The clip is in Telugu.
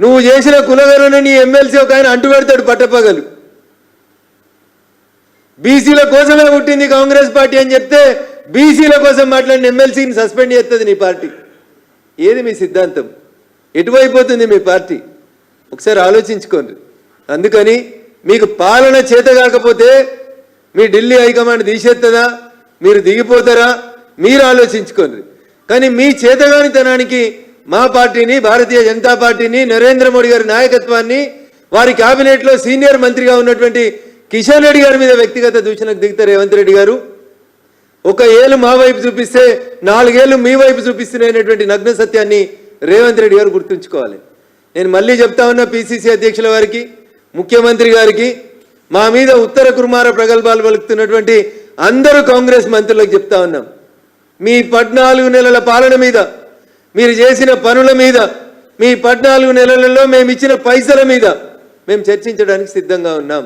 నువ్వు చేసిన కులగణన నీ ఎమ్మెల్సీ ఒక ఆయన అంటుపెడతాడు పట్టపగలు. బీసీల కోసమే పుట్టింది కాంగ్రెస్ పార్టీ అని చెప్తే బీసీల కోసం మాట్లాడిన ఎమ్మెల్సీని సస్పెండ్ చేస్తుంది నీ పార్టీ. ఏది మీ సిద్ధాంతం? ఎటువైపోతుంది మీ పార్టీ? ఒకసారి ఆలోచించుకోండి. అందుకని మీకు పాలన చేత కాకపోతే మీ ఢిల్లీ హైకమాండ్ తీసేస్తుందా, మీరు దిగిపోతారా, మీరు ఆలోచించుకోండి. కానీ మీ చేతగానితనానికి మా పార్టీని, భారతీయ జనతా పార్టీని, నరేంద్ర మోడీ గారి నాయకత్వాన్ని, వారి కేబినెట్లో సీనియర్ మంత్రిగా ఉన్నటువంటి కిషన్ రెడ్డి గారి మీద వ్యక్తిగత దూషణకు దిగుతారు రేవంత్ రెడ్డి గారు. ఒక ఏళ్ళు మా వైపు చూపిస్తే 4 ఏళ్ళు మీ వైపు చూపిస్తున్నటువంటి నగ్న సత్యాన్ని రేవంత్ రెడ్డి గారు గుర్తుంచుకోవాలి. నేను మళ్ళీ చెప్తా ఉన్నా పిసిసి అధ్యక్షుల వారికి, ముఖ్యమంత్రి గారికి, మా మీద ఉత్తర కుర్మార ప్రగల్భాలు పలుకుతున్నటువంటి అందరూ కాంగ్రెస్ మంత్రులకు చెప్తా ఉన్నాం. మీ 14 నెలల పాలన మీద, మీరు చేసిన పనుల మీద, మీ 14 నెలలలో మేము ఇచ్చిన పైసల మీద మేము చర్చించడానికి సిద్ధంగా ఉన్నాం.